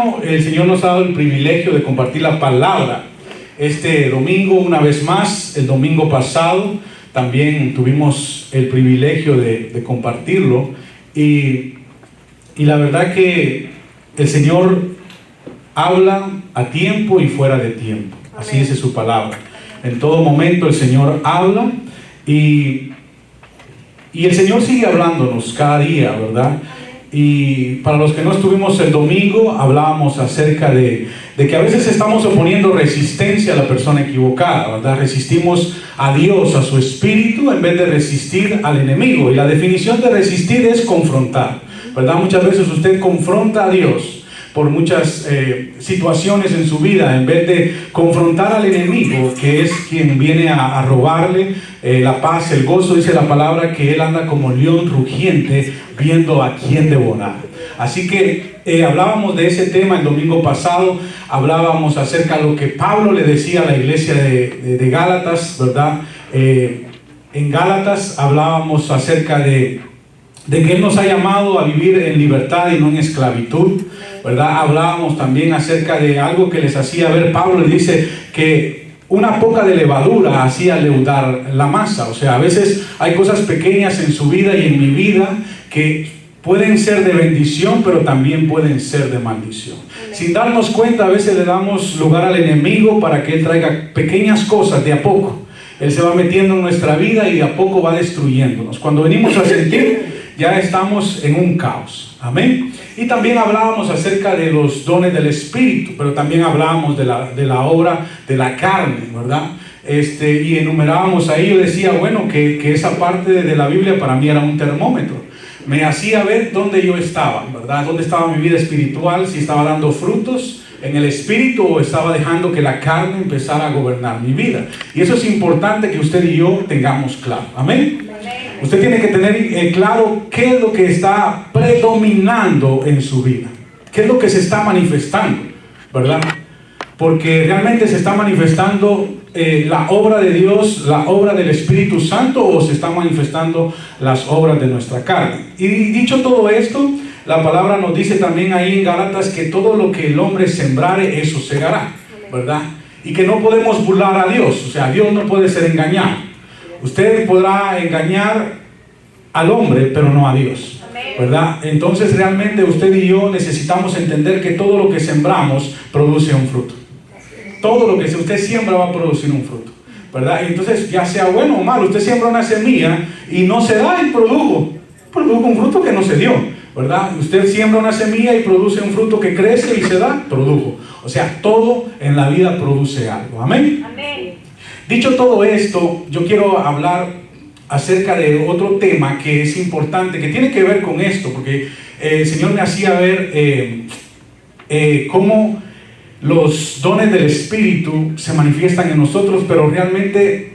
hermano, el Señor nos ha dado el privilegio de compartir la palabra este domingo una vez más. El domingo pasado también tuvimos el privilegio de compartirlo y la verdad que el Señor habla a tiempo y fuera de tiempo. Así dice su palabra. En todo momento el Señor habla y el Señor sigue hablándonos cada día, ¿verdad? Y para los que no estuvimos el domingo, hablábamos acerca de que a veces estamos oponiendo resistencia a la persona equivocada, ¿verdad? Resistimos a Dios, a su Espíritu, en vez de resistir al enemigo. Y la definición de resistir es confrontar, ¿verdad? Muchas veces usted confronta a Dios por muchas situaciones en su vida, en vez de confrontar al enemigo, que es quien viene a robarle la paz, el gozo. Dice la palabra que él anda como león rugiente, viendo a quién devorar. Así que hablábamos de ese tema el domingo pasado. Hablábamos acerca de lo que Pablo le decía a la iglesia de Gálatas, ¿verdad? En Gálatas hablábamos acerca de que Él nos ha llamado a vivir en libertad y no en esclavitud, ¿verdad? Hablábamos también acerca de algo que les hacía ver. Pablo le dice que una poca de levadura hacía leudar la masa. O sea, a veces hay cosas pequeñas en su vida y en mi vida que pueden ser de bendición, pero también pueden ser de maldición. Sin darnos cuenta, a veces le damos lugar al enemigo para que Él traiga pequeñas cosas de a poco. Él se va metiendo en nuestra vida y de a poco va destruyéndonos. Cuando venimos a sentir, ya estamos en un caos. Amén. Y también hablábamos acerca de los dones del Espíritu, pero también hablábamos de la obra de la carne, ¿verdad? Y enumerábamos ahí. Yo decía, bueno, que esa parte de la Biblia para mí era un termómetro. Me hacía ver dónde yo estaba, ¿verdad? Dónde estaba mi vida espiritual, si estaba dando frutos en el Espíritu o estaba dejando que la carne empezara a gobernar mi vida. Y eso es importante que usted y yo tengamos claro. Amén. Usted tiene que tener claro qué es lo que está predominando en su vida, qué es lo que se está manifestando, ¿verdad? Porque realmente se está manifestando la obra de Dios, la obra del Espíritu Santo, o se están manifestando las obras de nuestra carne. Y dicho todo esto, la palabra nos dice también ahí en Gálatas que todo lo que el hombre sembrare, eso segará, ¿verdad? Y que no podemos burlar a Dios. O sea, Dios no puede ser engañado. Usted podrá engañar al hombre, pero no a Dios, ¿verdad? Entonces realmente usted y yo necesitamos entender que todo lo que sembramos produce un fruto. Todo lo que usted siembra va a producir un fruto, ¿verdad? Y entonces, ya sea bueno o malo, usted siembra una semilla y no se da y produjo un fruto que no se dio, ¿verdad? Usted siembra una semilla y produce un fruto que crece y se da, produjo. O sea, todo en la vida produce algo. Amén. Amén. Dicho todo esto, yo quiero hablar acerca de otro tema que es importante, que tiene que ver con esto, porque el Señor me hacía ver cómo los dones del Espíritu se manifiestan en nosotros, pero realmente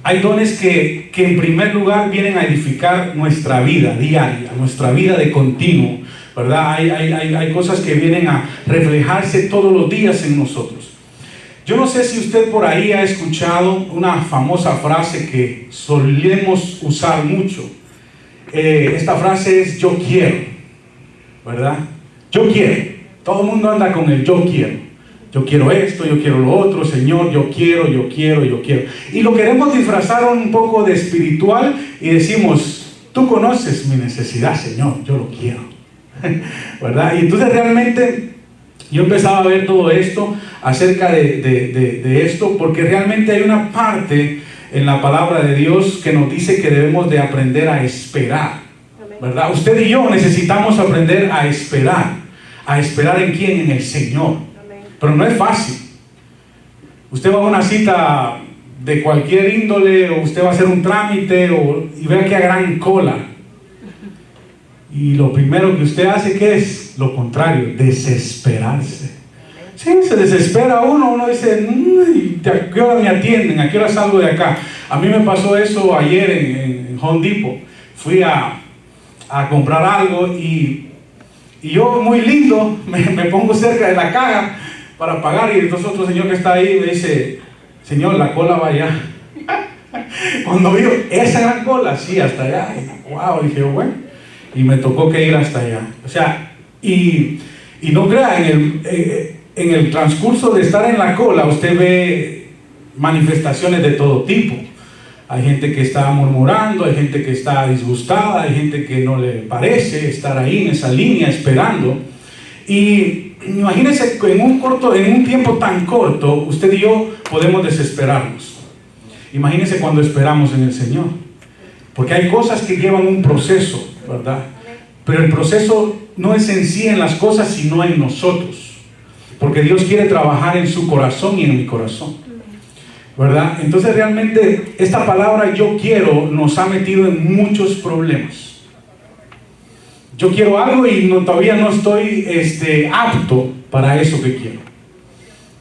hay dones que en primer lugar vienen a edificar nuestra vida diaria, nuestra vida de continuo, ¿verdad? Hay cosas que vienen a reflejarse todos los días en nosotros. Yo no sé si usted por ahí ha escuchado una famosa frase que solemos usar mucho. Esta frase es yo quiero, ¿verdad? Yo quiero. Todo el mundo anda con el yo quiero. Yo quiero esto, yo quiero lo otro, Señor, yo quiero. Y lo queremos disfrazar un poco de espiritual y decimos, tú conoces mi necesidad, Señor, yo lo quiero. ¿Verdad? Y entonces realmente yo empezaba a ver todo esto acerca de esto, porque realmente hay una parte en la palabra de Dios que nos dice que debemos de aprender a esperar, ¿verdad? Usted y yo necesitamos aprender a esperar. ¿A esperar en quién? En el Señor. Pero no es fácil. Usted va a una cita de cualquier índole, o usted va a hacer un trámite y vea que hay gran cola. Y lo primero que usted hace, ¿qué es? Lo contrario, desesperarse. Sí, se desespera uno dice, ¿a qué hora me atienden? ¿A qué hora salgo de acá? A mí me pasó eso ayer en Home Depot. Fui a comprar algo y yo, muy lindo, me pongo cerca de la caja para pagar, y entonces otro señor que está ahí me dice, Señor, la cola va allá. Cuando vio esa gran cola, sí, hasta allá, y wow, dije, bueno, y me tocó que ir hasta allá. O sea, y Y no crea, en el transcurso de estar en la cola, usted ve manifestaciones de todo tipo. Hay gente que está murmurando, hay gente que está disgustada, hay gente que no le parece estar ahí en esa línea esperando. Y imagínense que en un tiempo tan corto, usted y yo podemos desesperarnos. Imagínense cuando esperamos en el Señor. Porque hay cosas que llevan un proceso, ¿verdad? Pero el proceso no es en sí en las cosas, sino en nosotros. Porque Dios quiere trabajar en su corazón y en mi corazón, ¿verdad? Entonces realmente esta palabra yo quiero nos ha metido en muchos problemas. Yo quiero algo y todavía no estoy apto para eso que quiero.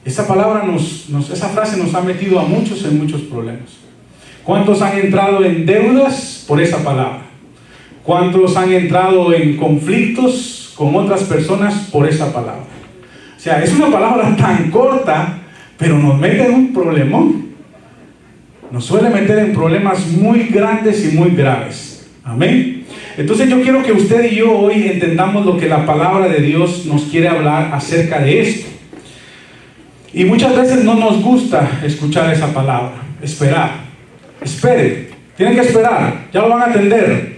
Esa palabra esa frase nos ha metido a muchos en muchos problemas. ¿Cuántos han entrado en deudas por esa palabra? ¿Cuántos han entrado en conflictos con otras personas por esa palabra? O sea, es una palabra tan corta, pero nos mete en un problemón. Nos suele meter en problemas muy grandes y muy graves. Amén. Entonces yo quiero que usted y yo hoy entendamos lo que la palabra de Dios nos quiere hablar acerca de esto. Y muchas veces no nos gusta escuchar esa palabra, esperar. Espere, tienen que esperar, ya lo van a atender.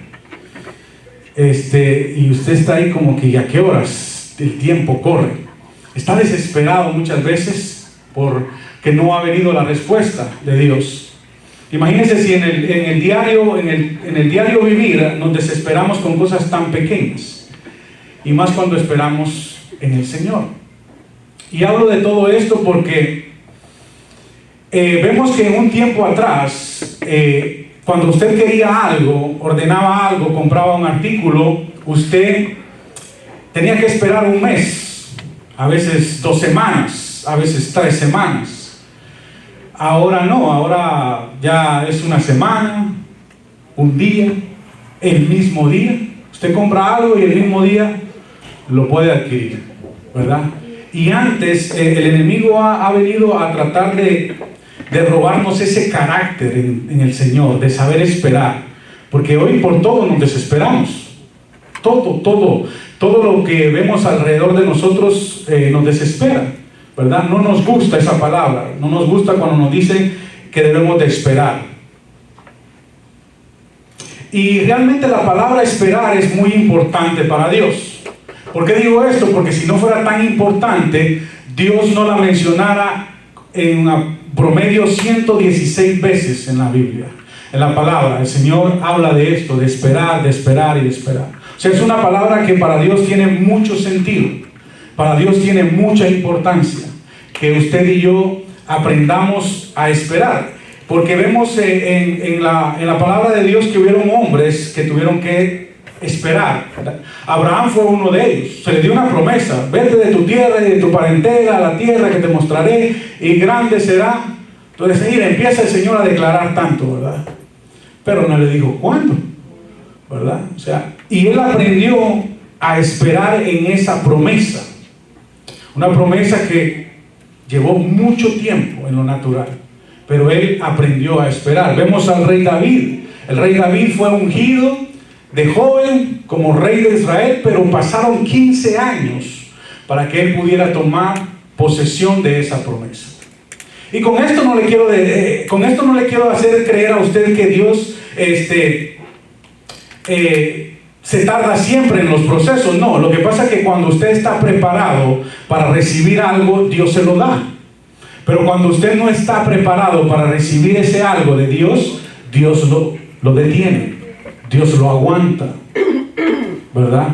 Y usted está ahí como que, ¿a qué horas? El tiempo corre. Está desesperado muchas veces porque no ha venido la respuesta de Dios. Imagínense si en el diario vivir nos desesperamos con cosas tan pequeñas, y más cuando esperamos en el Señor. Y hablo de todo esto porque vemos que en un tiempo atrás, cuando usted quería algo, ordenaba algo, compraba un artículo, usted tenía que esperar un mes, a veces 2 semanas, a veces 3 semanas. Ahora no, ahora ya es una semana, un día, el mismo día. Usted compra algo y el mismo día lo puede adquirir, ¿verdad? Y antes el enemigo ha venido a tratar de robarnos ese carácter en el Señor, de saber esperar. Porque hoy por todo nos desesperamos. Todo lo que vemos alrededor de nosotros nos desespera, ¿verdad? No nos gusta esa palabra, no nos gusta cuando nos dicen que debemos de esperar. Y realmente la palabra esperar es muy importante para Dios. ¿Por qué digo esto? Porque si no fuera tan importante, Dios no la mencionara en promedio 116 veces en la Biblia. En la palabra, el Señor habla de esto, de esperar y de esperar. O sea, es una palabra que para Dios tiene mucho sentido. Para Dios tiene mucha importancia que usted y yo aprendamos a esperar. Porque vemos en la palabra de Dios que hubieron hombres que tuvieron que esperar. Abraham fue uno de ellos. Se le dio una promesa: vete de tu tierra y de tu parentela a la tierra que te mostraré, y grande será. Entonces, mira, empieza el Señor a declarar tanto, ¿verdad? Pero no le dijo cuándo, ¿verdad? O sea, y él aprendió a esperar en esa promesa. Una promesa que llevó mucho tiempo en lo natural, pero él aprendió a esperar. Vemos al rey David. El rey David fue ungido de joven como rey de Israel, pero pasaron 15 años para que él pudiera tomar posesión de esa promesa. Y con esto no le quiero hacer creer a usted que Dios se tarda siempre en los procesos. No, lo que pasa es que cuando usted está preparado para recibir algo, Dios se lo da. Pero cuando usted no está preparado para recibir ese algo de Dios, Dios lo detiene, Dios lo aguanta, ¿verdad?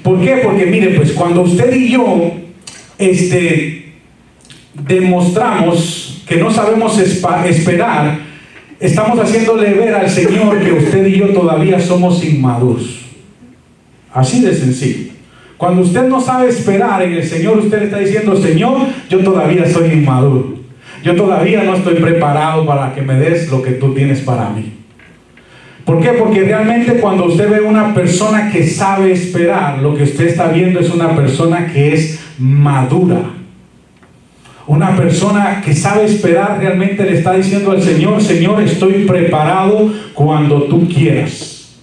¿Por qué? Porque mire, pues cuando usted y yo demostramos que no sabemos esperar, estamos haciéndole ver al Señor que usted y yo todavía somos inmaduros. Así de sencillo. Cuando usted no sabe esperar en el Señor, usted le está diciendo: Señor, yo todavía soy inmaduro. Yo todavía no estoy preparado para que me des lo que tú tienes para mí. ¿Por qué? Porque realmente cuando usted ve una persona que sabe esperar, lo que usted está viendo es una persona que es madura. Una persona que sabe esperar realmente le está diciendo al Señor: Señor, estoy preparado cuando tú quieras.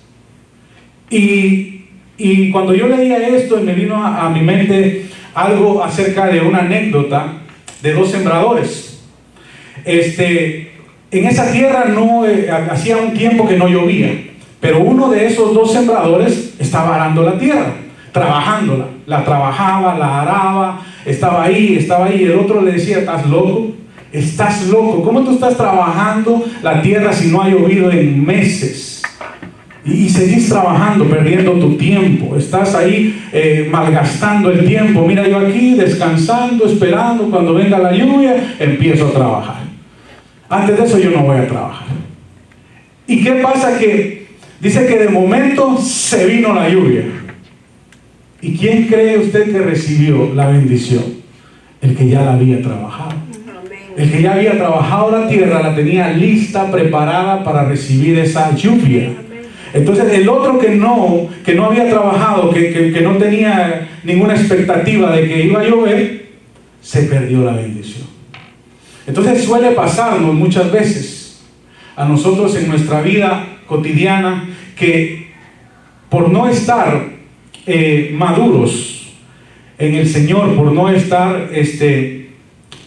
Y Y cuando yo leía esto, me vino a mi mente algo acerca de una anécdota de dos sembradores. En esa tierra hacía un tiempo que no llovía, pero uno de esos dos sembradores estaba arando la tierra, trabajándola. La trabajaba, la araba, estaba ahí. Y el otro le decía: ¿estás loco? ¿Estás loco? ¿Cómo tú estás trabajando la tierra si no ha llovido en meses? Y seguís trabajando, perdiendo tu tiempo. Estás ahí malgastando el tiempo. Mira, yo aquí descansando, esperando. Cuando venga la lluvia, empiezo a trabajar. Antes de eso yo no voy a trabajar. ¿Y qué pasa? Que dice que de momento se vino la lluvia. ¿Y quién cree usted que recibió la bendición? El que ya la había trabajado. El que ya había trabajado la tierra, la tenía lista, preparada para recibir esa lluvia. Entonces el otro que no había trabajado, que no tenía ninguna expectativa de que iba a llover, se perdió la bendición. Entonces suele pasarnos muchas veces a nosotros en nuestra vida cotidiana que por no estar maduros en el Señor, por no estar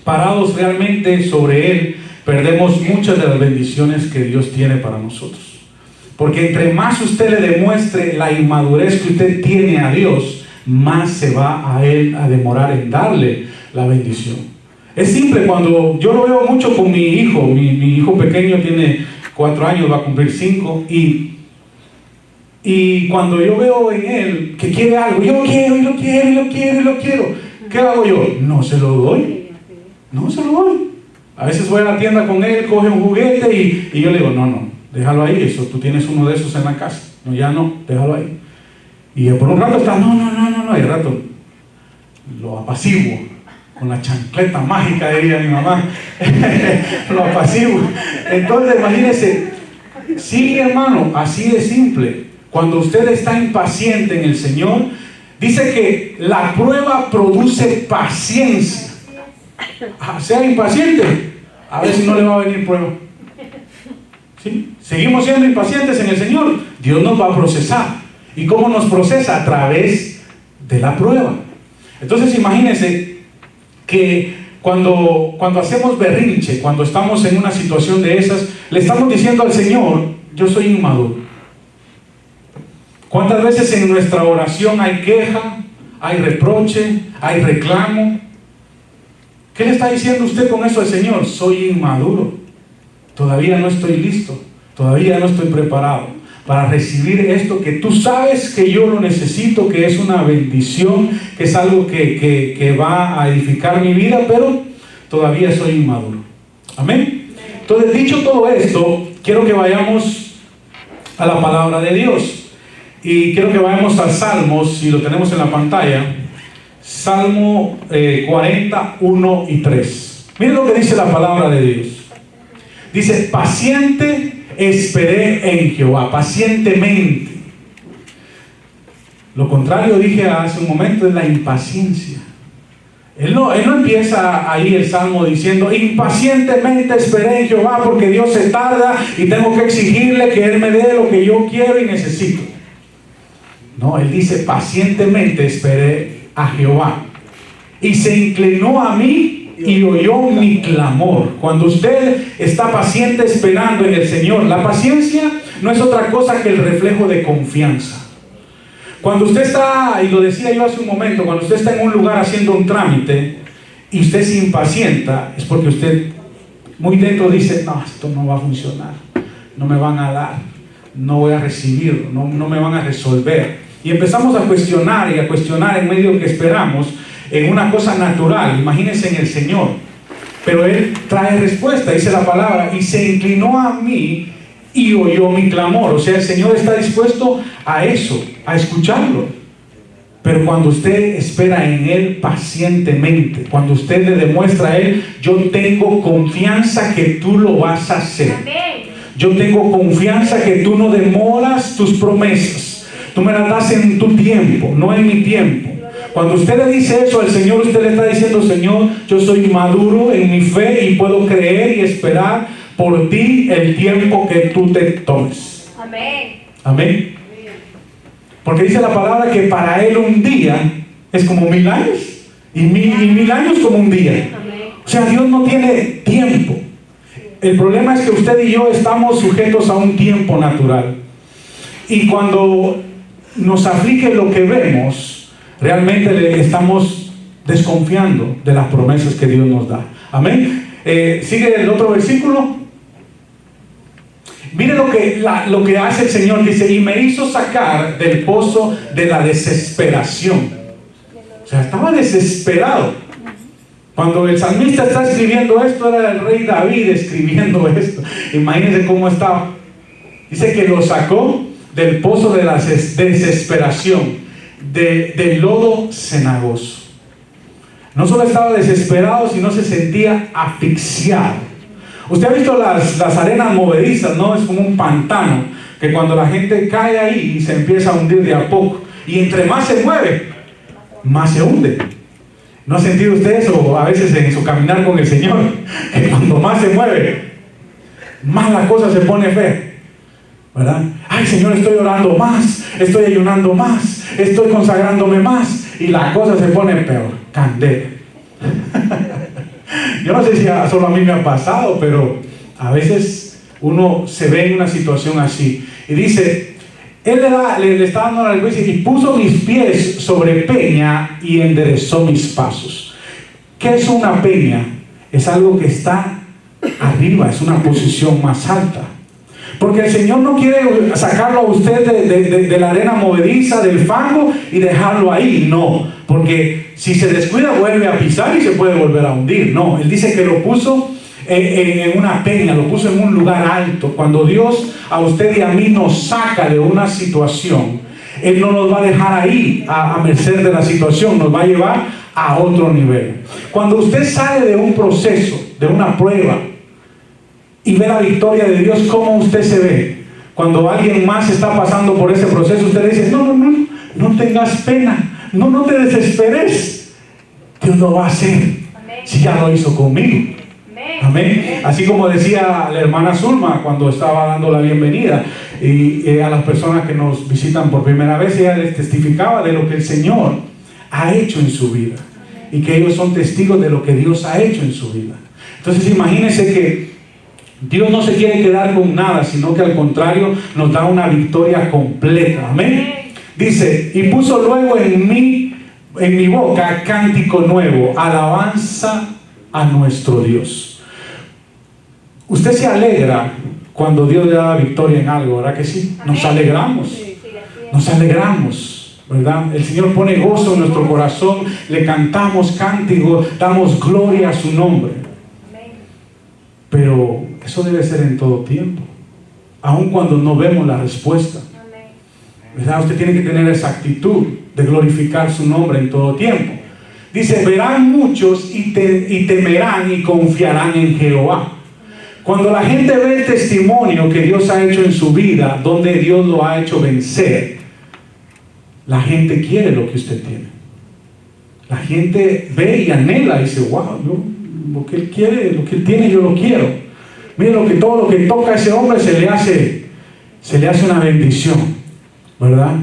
parados realmente sobre Él, perdemos muchas de las bendiciones que Dios tiene para nosotros. Porque entre más usted le demuestre la inmadurez que usted tiene a Dios, más se va a Él a demorar en darle la bendición. Es simple, cuando yo lo veo mucho con mi hijo. Mi hijo pequeño tiene 4 años, va a cumplir 5, y cuando yo veo en él que quiere algo, yo quiero, y lo quiero, ¿qué hago yo? No se lo doy. A veces voy a la tienda con él, coge un juguete y yo le digo: no, déjalo ahí, eso, tú tienes uno de esos en la casa. No, ya no, déjalo ahí. Y por un rato está: no, y al rato lo apaciguo con la chancleta mágica, diría mi mamá. Lo apaciguo. Entonces imagínense, sí, hermano, así de simple. Cuando usted está impaciente en el Señor, dice que la prueba produce paciencia. Sea impaciente, a ver si no le va a venir prueba. ¿Sí? Seguimos siendo impacientes en el Señor, Dios nos va a procesar. ¿Y cómo nos procesa? A través de la prueba. Entonces imagínense que cuando hacemos berrinche, cuando estamos en una situación de esas, le estamos diciendo al Señor: yo soy inmaduro. ¿Cuántas veces en nuestra oración hay queja, hay reproche, hay reclamo? ¿Qué le está diciendo usted con eso al Señor? Soy inmaduro. Todavía no estoy listo. Todavía no estoy preparado para recibir esto que tú sabes que yo lo necesito, que es una bendición, que es algo que va a edificar mi vida, pero todavía soy inmaduro. Amén. Entonces, dicho todo esto, quiero que vayamos a la palabra de Dios. Y quiero que vayamos al Salmos, si lo tenemos en la pantalla. Salmo 40, 1 y 3. Miren lo que dice la palabra de Dios. Dice: paciente esperé en Jehová, pacientemente. Lo contrario, dije hace un momento, es la impaciencia. Él no empieza ahí el Salmo diciendo: impacientemente esperé en Jehová porque Dios se tarda y tengo que exigirle que Él me dé lo que yo quiero y necesito. No, él dice: pacientemente esperé a Jehová y se inclinó a mí y oyó mi clamor. Cuando usted está paciente esperando en el Señor, la paciencia no es otra cosa que el reflejo de confianza. Cuando usted está, y lo decía yo hace un momento, cuando usted está en un lugar haciendo un trámite y usted se impacienta, es porque usted muy dentro dice: no, esto no va a funcionar, no me van a dar, no voy a recibir, no me van a resolver. Y empezamos a cuestionar en medio que esperamos en una cosa natural. Imagínense en el Señor. Pero Él trae respuesta, dice la palabra: y se inclinó a mí y oyó mi clamor. O sea, el Señor está dispuesto a eso, a escucharlo. Pero cuando usted espera en Él pacientemente, cuando usted le demuestra a Él: yo tengo confianza que tú lo vas a hacer. Yo tengo confianza que tú no demoras tus promesas. Tú me las das en tu tiempo, no en mi tiempo. Cuando usted le dice eso al Señor, usted le está diciendo: Señor, yo soy maduro en mi fe y puedo creer y esperar por ti el tiempo que tú te tomes. Amén. Amén. Porque dice la palabra que para Él un día es como 1000 años. Y 1000 años como un día. O sea, Dios no tiene tiempo. El problema es que usted y yo estamos sujetos a un tiempo natural. Y cuando nos aflige lo que vemos, realmente le estamos desconfiando de las promesas que Dios nos da. Amén. Sigue el otro versículo. Mire lo que hace el Señor. Dice, y me hizo sacar del pozo de la desesperación. O sea, estaba desesperado. Cuando el salmista está escribiendo esto, era el rey David escribiendo esto. Imagínense cómo estaba. Dice que lo sacó del pozo de la desesperación, del lodo cenagoso. No solo estaba desesperado, sino se sentía asfixiado. Usted ha visto las arenas movedizas, ¿no? Es como un pantano, que cuando la gente cae ahí se empieza a hundir de a poco. Y entre más se mueve, más se hunde. ¿No ha sentido usted eso a veces en su caminar con el Señor? Que cuando más se mueve, más la cosa se pone fea, ¿verdad? Ay, Señor, estoy orando más, estoy ayunando más, estoy consagrándome más, y la cosa se pone peor, candela. Yo no sé si solo a mí me ha pasado, pero a veces uno se ve en una situación así y dice, Él le está dando la respuesta y puso mis pies sobre peña y enderezó mis pasos. ¿Qué es una peña? Es algo que está arriba, es una posición más alta. Porque el Señor no quiere sacarlo a usted de la arena movediza, del fango, y dejarlo ahí. No, porque si se descuida vuelve a pisar y se puede volver a hundir. No, Él dice que lo puso en una peña, lo puso en un lugar alto. Cuando Dios a usted y a mí nos saca de una situación, Él no nos va a dejar ahí a merced de la situación, nos va a llevar a otro nivel. Cuando usted sale de un proceso, de una prueba, y ve la victoria de Dios, ¿cómo usted se ve? Cuando alguien más está pasando por ese proceso, usted dice, no tengas pena, no te desesperes, Dios lo va a hacer. Amén. Si ya lo hizo conmigo. Amén. Así como decía la hermana Zulma cuando estaba dando la bienvenida y a las personas que nos visitan por primera vez, ella les testificaba de lo que el Señor ha hecho en su vida y que ellos son testigos de lo que Dios ha hecho en su vida. Entonces imagínense que Dios no se quiere quedar con nada, sino que al contrario nos da una victoria completa. Amén. Dice, y puso luego en mi boca cántico nuevo, alabanza a nuestro Dios. Usted se alegra cuando Dios le da victoria en algo, ¿verdad que sí? Nos alegramos, ¿verdad? El Señor pone gozo en nuestro corazón, le cantamos cántico, damos gloria a su nombre. Pero eso debe ser en todo tiempo, aun cuando no vemos la respuesta, ¿verdad? Usted tiene que tener esa actitud de glorificar su nombre en todo tiempo. Dice, verán muchos y temerán y confiarán en Jehová. Cuando la gente ve el testimonio que Dios ha hecho en su vida, donde Dios lo ha hecho vencer, la gente quiere lo que usted tiene. La gente ve y anhela y dice, wow, lo que él quiere, lo que él tiene, yo lo quiero. Mire todo lo que toca a ese hombre se le hace una bendición, ¿verdad?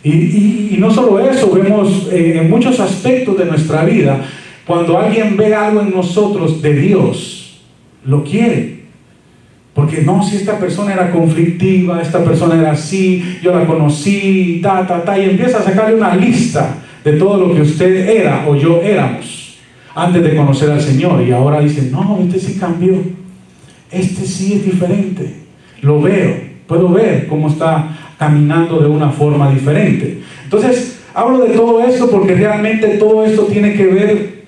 Y no solo eso, vemos en muchos aspectos de nuestra vida, cuando alguien ve algo en nosotros de Dios, lo quiere. Porque no, si esta persona era conflictiva, esta persona era así, yo la conocí, y empieza a sacarle una lista de todo lo que usted era o yo éramos antes de conocer al Señor. Y ahora dice, no, este sí cambió, este sí es diferente, lo veo, puedo ver cómo está caminando de una forma diferente. Entonces, hablo de todo esto porque realmente todo esto tiene que ver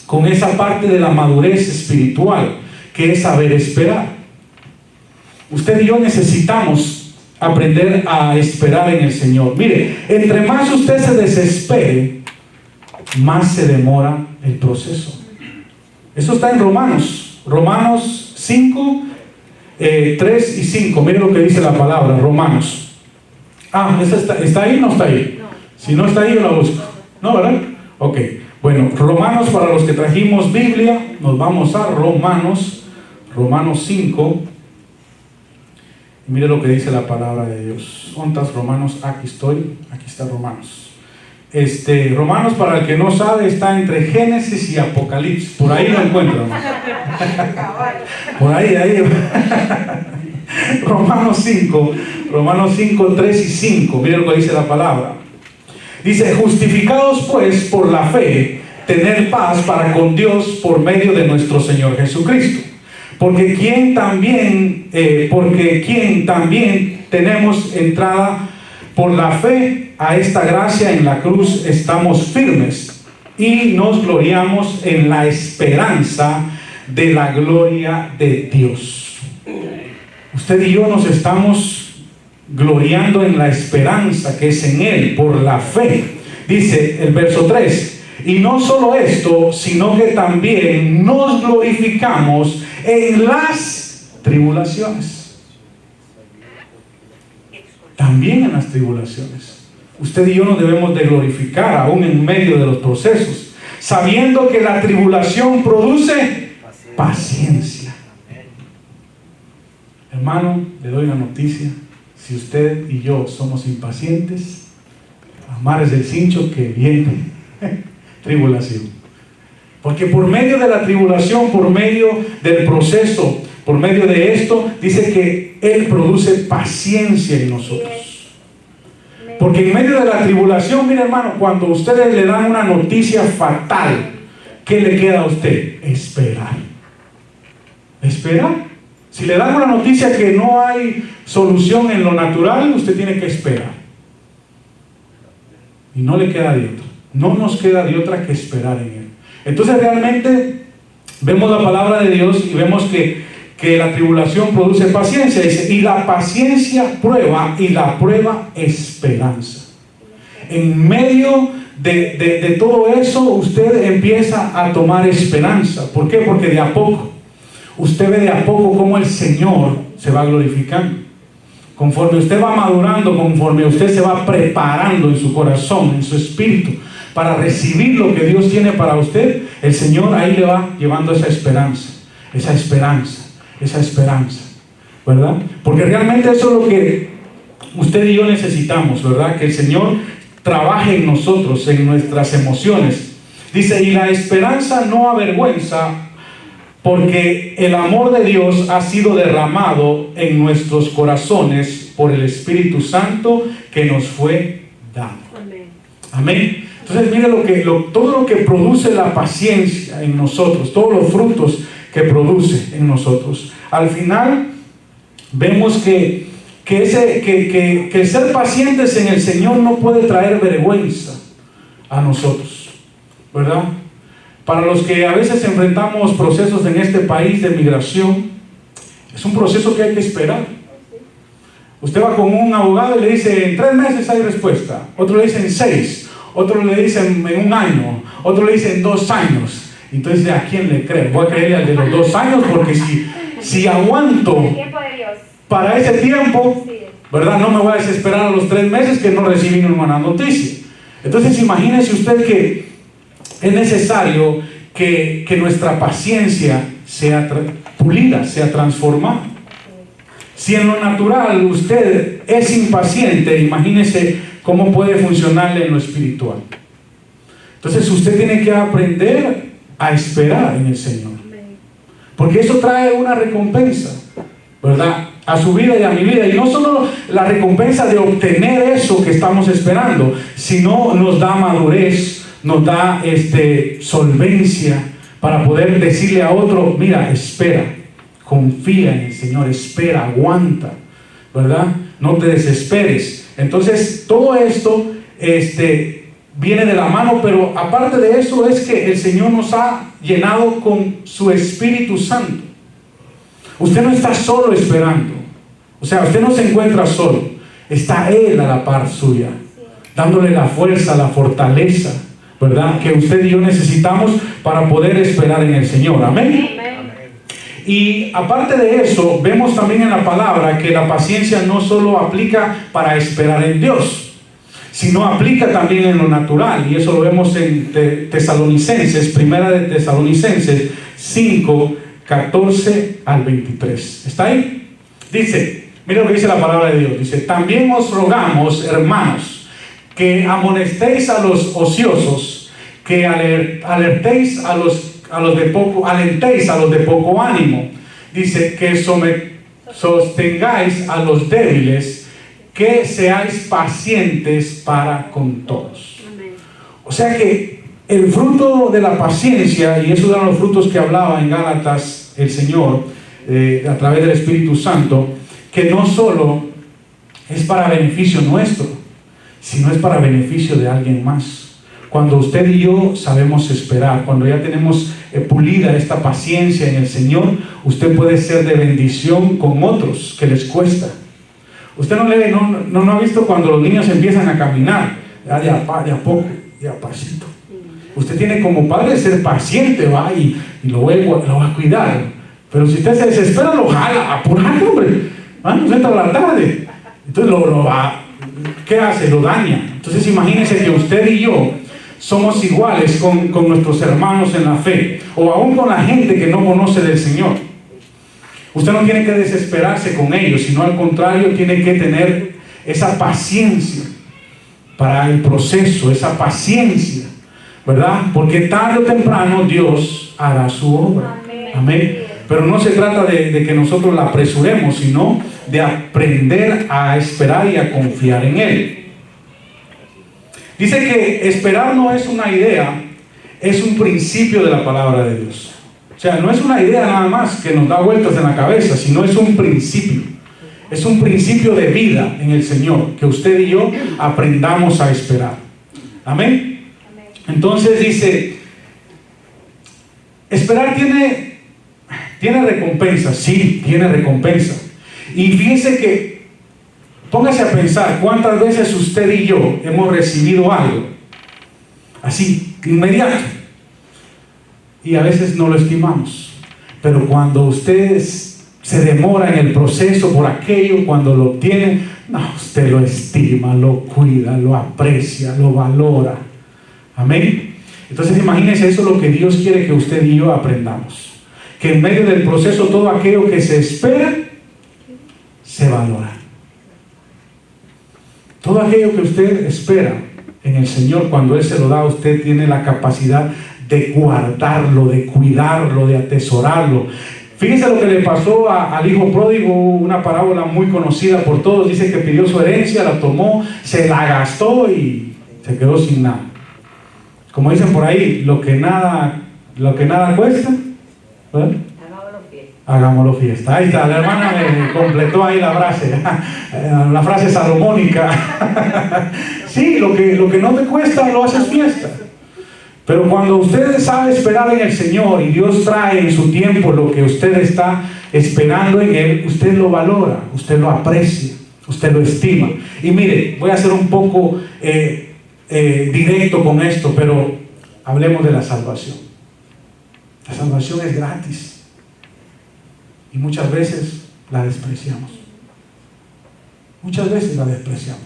con esa parte de la madurez espiritual, que es saber esperar. Usted y yo necesitamos aprender a esperar en el Señor. Mire, entre más usted se desespere, más se demora el proceso. Eso está en Romanos 5, 3 y 5. Mire lo que dice la palabra, Romanos. ¿Está ahí o no está ahí? No. Si no está ahí, yo la busco. ¿No, verdad? Ok. Bueno, Romanos, para los que trajimos Biblia, nos vamos a Romanos 5. Mire lo que dice la palabra de Dios. ¿Cuántas Romanos? Aquí estoy. Aquí está Romanos. Romanos, para el que no sabe, está entre Génesis y Apocalipsis. Por ahí lo encuentran. Por ahí. Romanos 5, 3 y 5. Mire lo que dice la palabra. Dice: justificados pues por la fe, tener paz para con Dios por medio de nuestro Señor Jesucristo. Porque quien también tenemos entrada por la fe a esta gracia en la cruz, estamos firmes y nos gloriamos en la esperanza de la gloria de Dios. Usted y yo nos estamos gloriando en la esperanza que es en Él, por la fe. Dice el verso 3: y no solo esto, sino que también nos glorificamos en las tribulaciones. También en las tribulaciones. Usted y yo nos debemos de glorificar aún en medio de los procesos, sabiendo que la tribulación produce paciencia. Hermano, le doy una noticia: si usted y yo somos impacientes, amarres el cincho que viene tribulación. Porque por medio de la tribulación, por medio del proceso, por medio de esto, dice que Él produce paciencia en nosotros. Porque en medio de la tribulación, mire hermano, cuando ustedes le dan una noticia fatal, ¿qué le queda a usted? Esperar. Esperar. Si le dan una noticia que no hay solución en lo natural, usted tiene que esperar. Y no le queda de otra. No nos queda de otra que esperar en Él. Entonces realmente vemos la palabra de Dios y vemos que la tribulación produce paciencia. Dice: y la paciencia prueba, y la prueba esperanza. En medio de todo eso, usted empieza a tomar esperanza. ¿Por qué? Porque de a poco, usted ve de a poco cómo el Señor se va glorificando. Conforme usted va madurando, conforme usted se va preparando en su corazón, en su espíritu, para recibir lo que Dios tiene para usted, el Señor ahí le va llevando esa esperanza, ¿verdad? Porque realmente eso es lo que usted y yo necesitamos, ¿verdad? Que el Señor trabaje en nosotros, en nuestras emociones. Dice: y la esperanza no avergüenza, porque el amor de Dios ha sido derramado en nuestros corazones por el Espíritu Santo que nos fue dado. Amén. Entonces mire todo lo que produce la paciencia en nosotros, todos los frutos que produce en nosotros. Al final vemos que el ser pacientes en el Señor no puede traer vergüenza a nosotros, ¿verdad? Para los que a veces enfrentamos procesos en este país de migración, es un proceso que hay que esperar. Usted va con un abogado y le dice: en 3 meses hay respuesta. Otro le dice en 6. Otro le dice en 1 año. Otro le dice en 2 años. Entonces, ¿a quién le cree? Voy a creerle al de los 2 años, porque si aguanto para ese tiempo, ¿verdad? No me voy a desesperar a los 3 meses que no recibí una buena noticia. Entonces, imagínese usted que es necesario que nuestra paciencia sea pulida, sea transformada. Si en lo natural usted es impaciente, imagínese cómo puede funcionarle en lo espiritual. Entonces usted tiene que aprender a esperar en el Señor, porque eso trae una recompensa, ¿verdad? A su vida y a mi vida. Y no solo la recompensa de obtener eso que estamos esperando, sino nos da madurez, nos da solvencia para poder decirle a otro: mira, espera, confía en el Señor, espera, aguanta, ¿verdad? No te desesperes. Entonces todo esto viene de la mano, pero aparte de eso es que el Señor nos ha llenado con su Espíritu Santo. Usted no está solo esperando, o sea, usted no se encuentra solo, está Él a la par suya, dándole la fuerza, la fortaleza, ¿verdad? Que usted y yo necesitamos para poder esperar en el Señor. Amén. Y aparte de eso, vemos también en la palabra que la paciencia no solo aplica para esperar en Dios, sino aplica también en lo natural. Y eso lo vemos en Tesalonicenses, primera de Tesalonicenses 5, 14 al 23. ¿Está ahí? Dice: Mira lo que dice la palabra de Dios. Dice: también os rogamos, hermanos, que amonestéis a los ociosos, que alentéis a los de poco ánimo. Dice que sostengáis a los débiles, que seáis pacientes para con todos. O sea que el fruto de la paciencia, y esos eran los frutos que hablaba en Gálatas el Señor a través del Espíritu Santo, que no solo es para beneficio nuestro, sino es para beneficio de alguien más. Cuando usted y yo sabemos esperar, cuando ya tenemos pulida esta paciencia en el Señor, usted puede ser de bendición con otros que les cuesta. Usted no ha visto cuando los niños empiezan a caminar, de a poco, de a pasito. Usted tiene como padre ser paciente, va, y lo va a cuidar. Pero si usted se desespera, lo jala, apurate, hombre. No se entra a la tarde. Entonces ¿qué hace? Lo daña. Entonces imagínense que usted y yo somos iguales con nuestros hermanos en la fe, o aún con la gente que no conoce del Señor. Usted no tiene que desesperarse con ellos, sino al contrario, tiene que tener esa paciencia para el proceso, esa paciencia, ¿verdad? Porque tarde o temprano Dios hará su obra. Amén. Pero no se trata de que nosotros la apresuremos, sino de aprender a esperar y a confiar en Él. Dice que esperar no es una idea, es un principio de la palabra de Dios. O sea, no es una idea nada más que nos da vueltas en la cabeza, sino es un principio. Es un principio de vida en el Señor, que usted y yo aprendamos a esperar. Amén. Entonces dice, esperar tiene recompensa. Sí, tiene recompensa. Y fíjense que, póngase a pensar cuántas veces usted y yo hemos recibido algo así, inmediato, y a veces no lo estimamos. Pero cuando usted se demora en el proceso por aquello, cuando lo obtiene, no, usted lo estima, lo cuida, lo aprecia, lo valora. Amén. Entonces imagínense, eso es lo que Dios quiere que usted y yo aprendamos, que en medio del proceso todo aquello que se espera se valora. Todo aquello que usted espera en el Señor, cuando Él se lo da, usted tiene la capacidad de guardarlo, de cuidarlo, de atesorarlo. Fíjense lo que le pasó al hijo pródigo, una parábola muy conocida por todos. Dice que pidió su herencia, la tomó, se la gastó y se quedó sin nada. Como dicen por ahí, lo que nada cuesta, ¿verdad? Hagámoslo fiesta. Ahí está, la hermana me completó ahí la frase salomónica. Sí, lo que no te cuesta lo haces fiesta. Pero cuando usted sabe esperar en el Señor y Dios trae en su tiempo lo que usted está esperando en Él, usted lo valora, usted lo aprecia, usted lo estima. Y mire, voy a ser un poco directo con esto, pero hablemos de la salvación. La salvación es gratis. Y muchas veces la despreciamos. Muchas veces la despreciamos.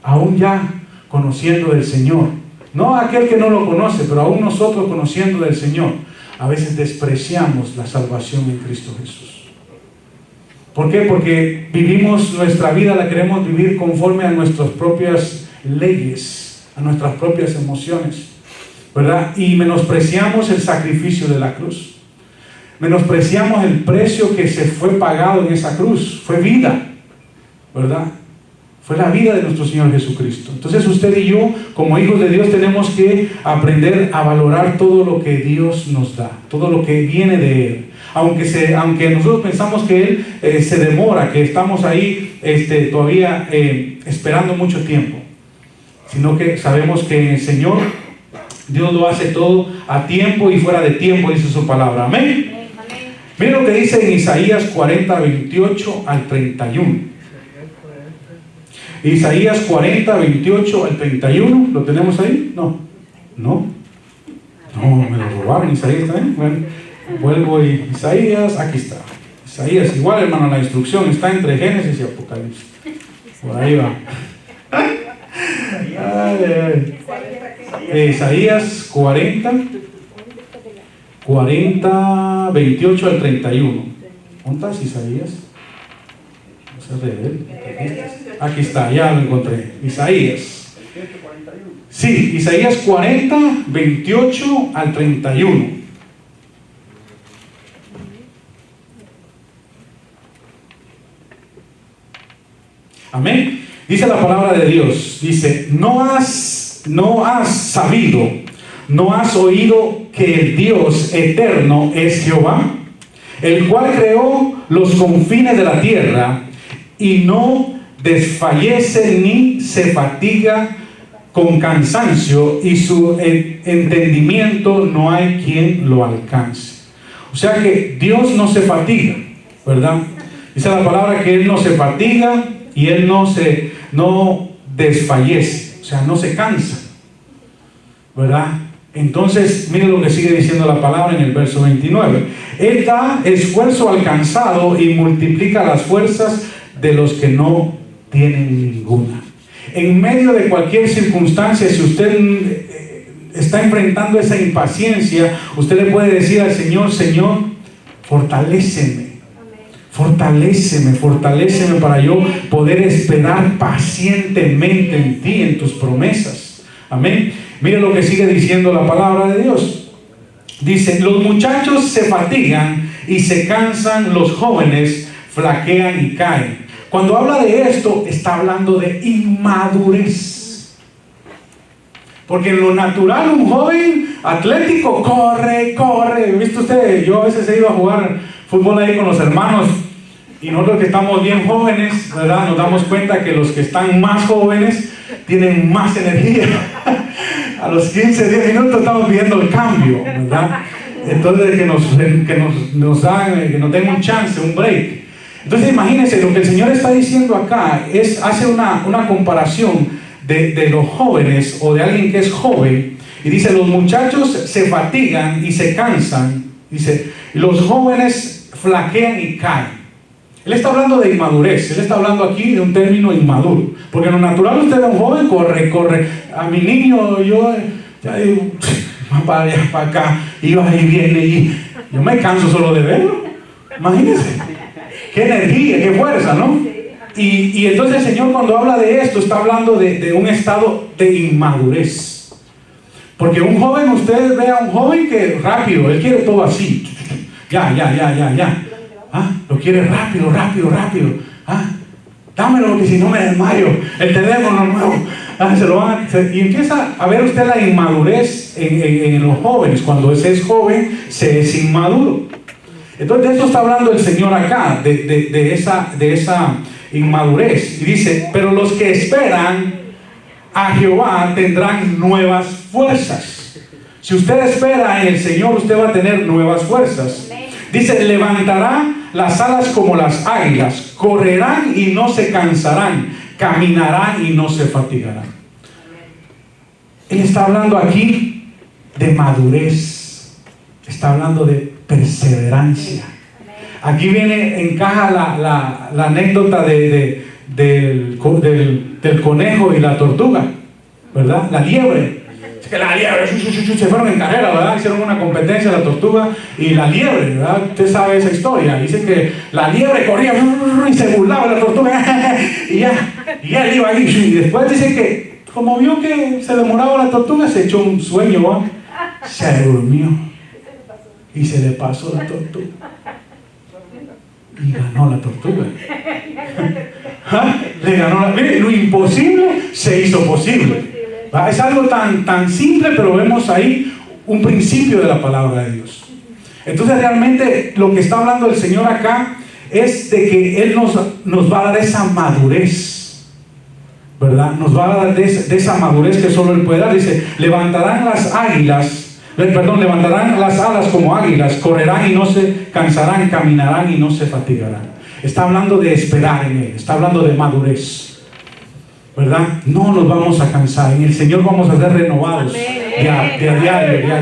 Aún ya conociendo del Señor. No aquel que no lo conoce, pero aún nosotros conociendo del Señor, a veces despreciamos la salvación en Cristo Jesús. ¿Por qué? Porque vivimos nuestra vida, la queremos vivir conforme a nuestras propias leyes, a nuestras propias emociones, ¿verdad? Y menospreciamos el sacrificio de la cruz. Menospreciamos el precio que se fue pagado en esa cruz. Fue vida, ¿verdad? Fue la vida de nuestro Señor Jesucristo. Entonces usted y yo, como hijos de Dios, tenemos que aprender a valorar todo lo que Dios nos da, todo lo que viene de Él. Aunque nosotros pensamos que Él se demora, que estamos ahí todavía esperando mucho tiempo, sino que sabemos que en el Señor Dios lo hace todo a tiempo y fuera de tiempo, dice su palabra. Amén. Miren lo que dice en Isaías 40, 28 al 31. Isaías 40, 28 al 31. ¿Lo tenemos ahí? No, me lo robaron. Isaías también. Bueno, vuelvo a Isaías. Aquí está. Isaías, igual, hermano, la instrucción está entre Génesis y Apocalipsis. Por ahí va. Isaías 40, 28 al 31. ¿Dónde estás, Isaías? sea rebelde. Aquí está, ya lo encontré. Isaías. Sí, Isaías 40, 28 al 31. Amén. Dice la palabra de Dios. Dice, no has sabido, no has oído que el Dios eterno es Jehová, el cual creó los confines de la tierra y no desfallece ni se fatiga con cansancio, y su entendimiento no hay quien lo alcance. O sea que Dios no se fatiga, ¿verdad? Dice la palabra que Él no se fatiga y Él no desfallece, o sea, no se cansa, ¿verdad? Entonces, mire lo que sigue diciendo la palabra en el verso 29. Él da esfuerzo al cansado y multiplica las fuerzas de los que no tienen ninguna. En medio de cualquier circunstancia, si usted está enfrentando esa impaciencia, usted le puede decir al Señor, Señor, fortaléceme. Fortaléceme para yo poder esperar pacientemente en ti, en tus promesas. Amén. Mire lo que sigue diciendo la palabra de Dios. Dice, los muchachos se fatigan y se cansan, los jóvenes flaquean y caen. Cuando habla de esto, está hablando de inmadurez. Porque en lo natural, un joven atlético corre. ¿Viste usted? Yo a veces he ido a jugar fútbol ahí con los hermanos, y nosotros que estamos bien jóvenes, ¿verdad? Nos damos cuenta que los que están más jóvenes tienen más energía. A los 15, 10 minutos estamos viendo el cambio, ¿verdad? Entonces que nos den un chance, un break. Entonces imagínense, lo que el Señor está diciendo acá hace una comparación de los jóvenes, o de alguien que es joven, y dice, los muchachos se fatigan y se cansan, dice, los jóvenes flaquean y caen. Él está hablando de inmadurez. Él está hablando aquí de un término inmaduro, porque en lo natural usted ve a un joven, corre. A mi niño yo ya digo, va para allá, para acá, y va y viene, y yo me canso solo de verlo. Imagínense qué energía, qué fuerza, ¿no? Y entonces el Señor, cuando habla de esto, está hablando de un estado de inmadurez. Porque un joven, usted ve a un joven que rápido, él quiere todo así, ya. Lo quiere rápido. Dámelo, porque si no me desmayo. El teléfono nuevo. Y empieza a ver usted la inmadurez en los jóvenes. Cuando se es joven, se es inmaduro. Entonces de esto está hablando el Señor acá, de esa inmadurez. Y dice, pero los que esperan a Jehová tendrán nuevas fuerzas. Si usted espera en el Señor, usted va a tener nuevas fuerzas. Dice, levantará las alas como las águilas, correrán y no se cansarán, caminarán y no se fatigarán. Él está hablando aquí de madurez, está hablando de perseverancia. Aquí encaja la anécdota del conejo y la tortuga, ¿verdad? La liebre. Que la liebre se fueron en carrera, ¿verdad? Hicieron una competencia, la tortuga y la liebre, ¿verdad? Usted sabe esa historia. Dice que la liebre corría y se burlaba de la tortuga y él iba ahí. Y después dice que, como vio que se demoraba la tortuga, se echó un sueño, ¿verdad? Se durmió y se le pasó la tortuga y ganó la tortuga. Le ganó mire, lo imposible se hizo posible. Es algo tan simple, pero vemos ahí un principio de la palabra de Dios. Entonces realmente lo que está hablando el Señor acá es de que Él nos va a dar esa madurez, ¿verdad? Nos va a dar de esa madurez que solo Él puede dar. Dice, levantarán las alas como águilas, correrán y no se cansarán, caminarán y no se fatigarán. Está hablando de esperar en Él, está hablando de madurez, ¿verdad? No nos vamos a cansar. En el Señor vamos a ser renovados de a diario.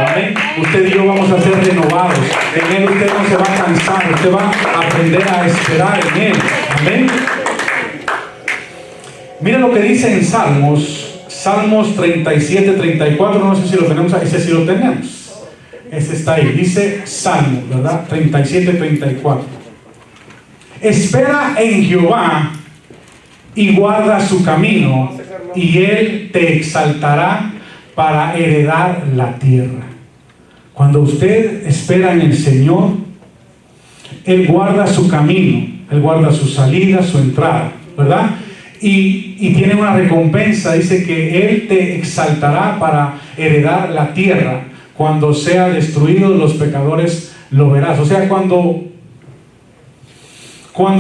Amén. Usted y yo vamos a ser renovados. En Él usted no se va a cansar. Usted va a aprender a esperar en Él. Amén. Mira lo que dice en Salmos 37, 34. No sé si lo tenemos. Ese sí lo tenemos. Ese está ahí. Dice Salmos, ¿verdad? 37, 34. espera en Jehová y guarda su camino, y Él te exaltará para heredar la tierra. Cuando usted espera en el Señor, Él guarda su camino, Él guarda su salida, su entrada, ¿verdad? Y tiene una recompensa, dice que Él te exaltará para heredar la tierra. Cuando sea destruido, los pecadores lo verás. O sea, cuando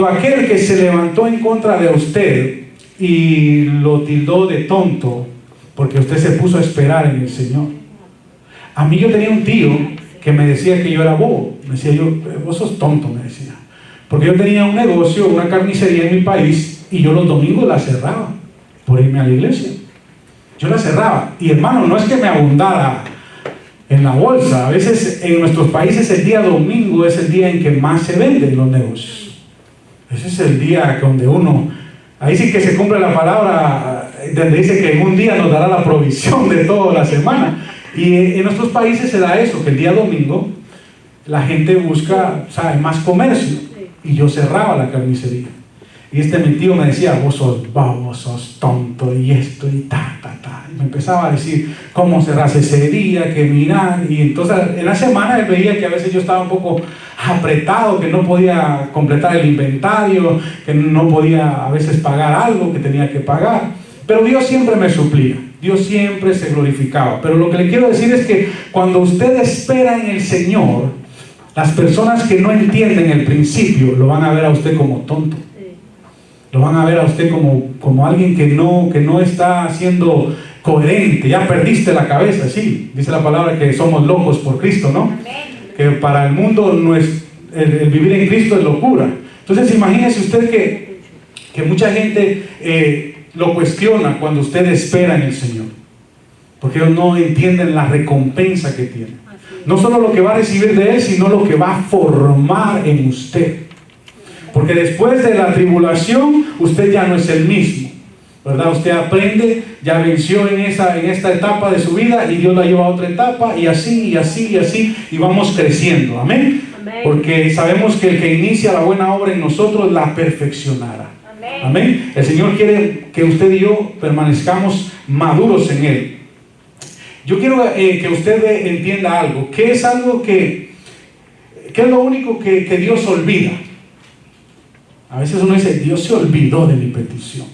aquel que se levantó en contra de usted y lo tildó de tonto, porque usted se puso a esperar en el Señor. A mí yo tenía un tío que me decía que yo era bobo. Me decía yo, vos sos tonto, me decía. Porque yo tenía un negocio, una carnicería en mi país, y yo los domingos la cerraba por irme a la iglesia. Yo la cerraba. Y hermano, no es que me abundara en la bolsa. A veces en nuestros países el día domingo es el día en que más se venden los negocios. Ese es el día donde uno, ahí sí que se cumple la palabra, donde dice que en un día nos dará la provisión de toda la semana. Y en nuestros países se da eso, que el día domingo la gente busca, ¿sabe?, más comercio. Y yo cerraba la carnicería. Y mi tío me decía, vos sos bobo, sos tonto, y esto, y ta. Y me empezaba a decir cómo cerras ese día, que mirar. Y entonces en la semana él veía que a veces yo estaba un poco apretado, que no podía completar el inventario, que no podía a veces pagar algo que tenía que pagar. Pero Dios siempre me suplía, Dios siempre se glorificaba. Pero lo que le quiero decir es que cuando usted espera en el Señor, las personas que no entienden el principio lo van a ver a usted como tonto. Lo van a ver a usted como alguien que no está siendo coherente. Ya perdiste la cabeza, sí. Dice la palabra que somos locos por Cristo, ¿no? Que para el mundo no es, el vivir en Cristo es locura. Entonces imagínese usted que mucha gente lo cuestiona cuando usted espera en el Señor, porque ellos no entienden la recompensa que tiene. No solo lo que va a recibir de Él, sino lo que va a formar en usted. Porque después de la tribulación, usted ya no es el mismo, ¿verdad? Usted aprende, ya venció en esta etapa de su vida y Dios la lleva a otra etapa, y así, y vamos creciendo. Amén. Porque sabemos que el que inicia la buena obra en nosotros la perfeccionará. Amén. El Señor quiere que usted y yo permanezcamos maduros en Él. Yo quiero que usted entienda algo. ¿Qué es lo único que Dios olvida? A veces uno dice, Dios se olvidó de mi petición.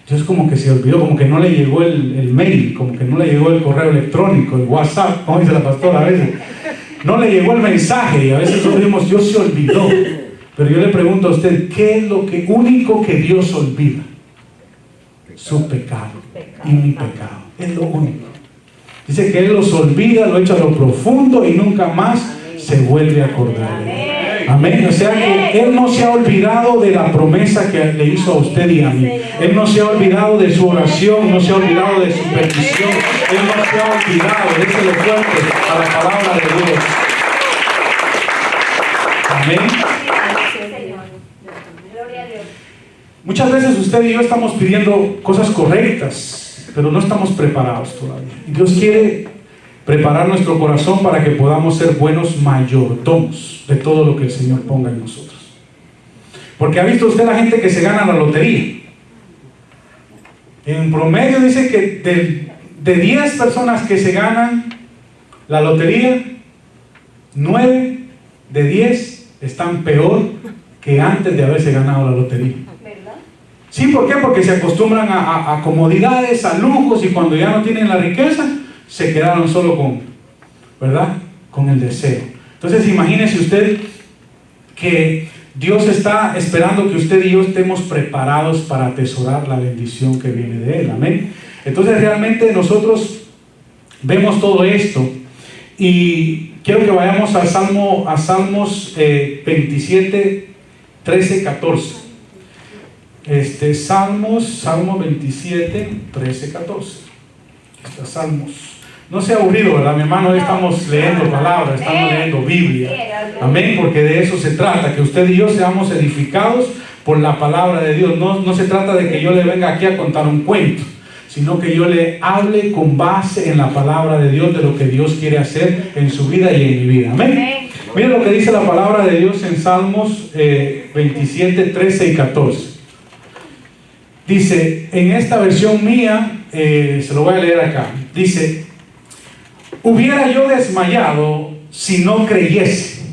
Dios como que se olvidó, como que no le llegó el mail, como que no le llegó el correo electrónico, el WhatsApp, como dice la pastora a veces. No le llegó el mensaje, y a veces nosotros decimos, Dios se olvidó. Pero yo le pregunto a usted, ¿qué es lo único que Dios olvida? Su pecado y mi pecado. Es lo único. Dice que Él los olvida, lo echa a lo profundo y nunca más se vuelve a acordar de Él. Amén. O sea que Él no se ha olvidado de la promesa que le hizo a usted y a mí. Él no se ha olvidado de su oración, no se ha olvidado de su petición. Él no se ha olvidado, déselo fuerte a la palabra de Dios. Amén. Muchas veces usted y yo estamos pidiendo cosas correctas, pero no estamos preparados todavía. Y Dios quiere preparar nuestro corazón para que podamos ser buenos mayordomos de todo lo que el Señor ponga en nosotros. Porque ha visto usted la gente que se gana la lotería. En promedio dice que de 10 personas que se ganan la lotería, 9 de 10 están peor que antes de haberse ganado la lotería. ¿Sí? ¿Por qué? Porque se acostumbran a comodidades, a lujos, y cuando ya no tienen la riqueza, se quedaron solo con el deseo. Entonces imagínese usted que Dios está esperando que usted y yo estemos preparados para atesorar la bendición que viene de Él. Amén. Entonces realmente nosotros vemos todo esto, y quiero que vayamos a Salmos 27, 13, 14. Salmo 27, 13, 14. Salmos. No sea aburrido, ¿verdad, mi hermano? Hoy estamos leyendo palabras, estamos leyendo Biblia. Amén, porque de eso se trata, que usted y yo seamos edificados por la palabra de Dios. No se trata de que yo le venga aquí a contar un cuento, sino que yo le hable con base en la palabra de Dios, de lo que Dios quiere hacer en su vida y en mi vida. Amén. Miren lo que dice la palabra de Dios en Salmos 27, 27, 13 y 14. Dice, en esta versión mía, se lo voy a leer acá. Dice, hubiera yo desmayado si no creyese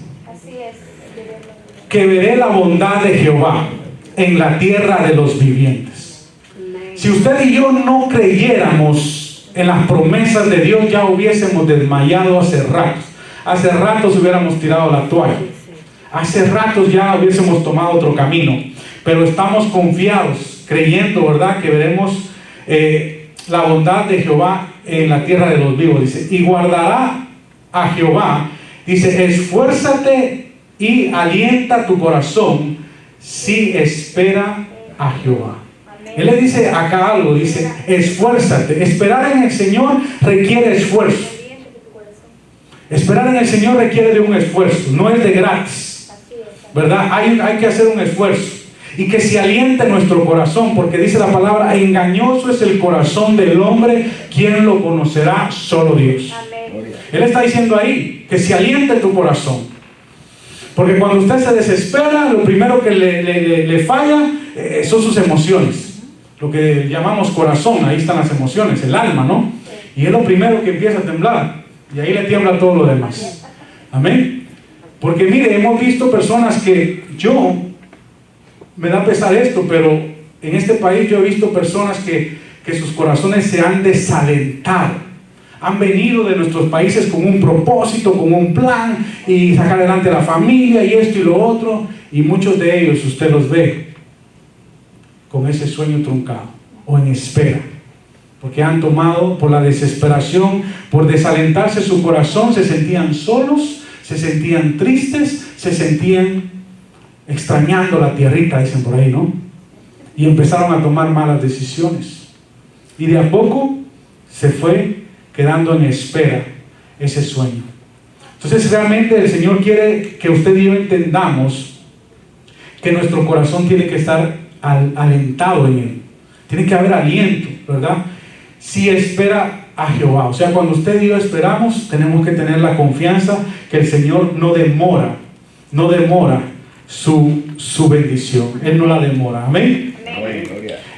que veré la bondad de Jehová en la tierra de los vivientes. Si usted y yo no creyéramos en las promesas de Dios, ya hubiésemos desmayado hace rato. Hace ratos hubiéramos tirado la toalla. Hace ratos ya hubiésemos tomado otro camino. Pero estamos confiados, creyendo, ¿verdad?, que veremos la bondad de Jehová en la tierra de los vivos. Dice, y guardará a Jehová. Dice, esfuérzate y alienta tu corazón si espera a Jehová. Él le dice acá algo, dice, esfuérzate. Esperar en el Señor requiere esfuerzo. Esperar en el Señor requiere de un esfuerzo, no es de gratis, ¿verdad? Hay que hacer un esfuerzo. Y que se aliente nuestro corazón, porque dice la palabra, engañoso es el corazón del hombre, ¿quién lo conocerá? Solo Dios. Amén. Él está diciendo ahí, que se aliente tu corazón. Porque cuando usted se desespera, lo primero que le falla son sus emociones. Lo que llamamos corazón, ahí están las emociones, el alma, ¿no? Y es lo primero que empieza a temblar. Y ahí le tiembla todo lo demás. Amén. Porque mire, hemos visto personas que me da pesar esto, pero en este país yo he visto personas que sus corazones se han desalentado. Han venido de nuestros países con un propósito, con un plan, y sacar adelante a la familia, y esto y lo otro, y muchos de ellos usted los ve con ese sueño truncado, o en espera, porque han tomado por la desesperación, por desalentarse su corazón, se sentían solos, se sentían tristes, se sentían extrañando la tierrita, dicen por ahí, ¿no? Y empezaron a tomar malas decisiones. Y de a poco se fue quedando en espera ese sueño. Entonces realmente el Señor quiere que usted y yo entendamos que nuestro corazón tiene que estar alentado en Él. Tiene que haber aliento, ¿verdad? Si espera a Jehová. O sea, cuando usted y yo esperamos, tenemos que tener la confianza que el Señor no demora su bendición. Él no la demora. Amén. Amén.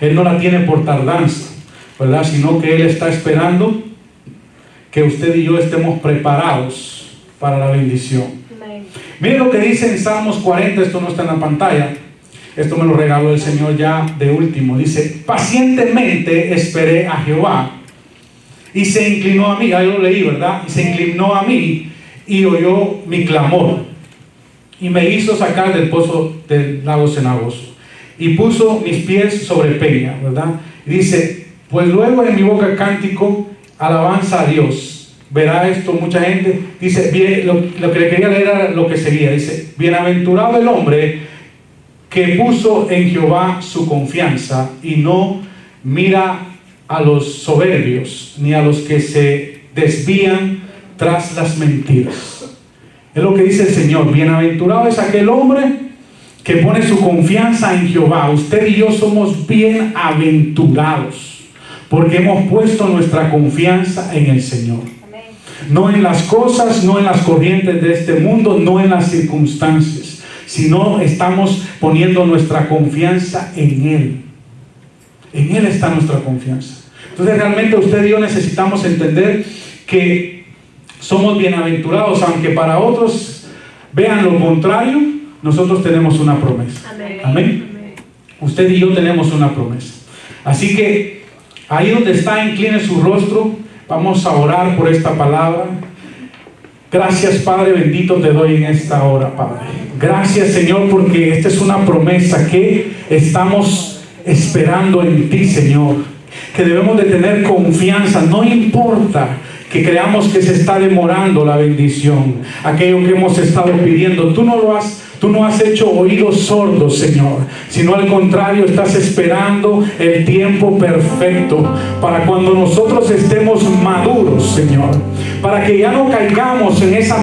Él no la tiene por tardanza, ¿verdad? Sino que Él está esperando que usted y yo estemos preparados para la bendición. Amén. Miren lo que dice en Salmos 40. Esto no está en la pantalla. Esto me lo regaló el Señor ya de último. Dice, pacientemente esperé a Jehová y se inclinó a mí. Ahí lo leí, ¿verdad? Y se inclinó a mí y oyó mi clamor y me hizo sacar del pozo del lago cenagoso y puso mis pies sobre peña, ¿verdad? Y dice, pues luego en mi boca cántico, alabanza a Dios. Verá esto mucha gente. Dice, bien, lo que le quería leer era lo que seguía. Dice, bienaventurado el hombre que puso en Jehová su confianza y no mira a los soberbios ni a los que se desvían tras las mentiras. Es lo que dice el Señor. Bienaventurado es aquel hombre que pone su confianza en Jehová. Usted y yo somos bienaventurados porque hemos puesto nuestra confianza en el Señor. Amén. No en las cosas, no en las corrientes de este mundo, no en las circunstancias, sino estamos poniendo nuestra confianza en Él. En Él está nuestra confianza. Entonces realmente usted y yo necesitamos entender que somos bienaventurados, aunque para otros vean lo contrario. Nosotros tenemos una promesa. Amén. Amén. Usted y yo tenemos una promesa. Así que ahí donde está, incline su rostro. Vamos a orar por esta palabra. Gracias, Padre, bendito te doy en esta hora, Padre. Gracias, Señor, porque esta es una promesa que estamos esperando en ti, Señor. Que debemos de tener confianza, no importa que creamos que se está demorando la bendición, aquello que hemos estado pidiendo. Tú no has hecho oídos sordos, Señor, sino al contrario, estás esperando el tiempo perfecto para cuando nosotros estemos maduros, Señor, para que ya no caigamos en esa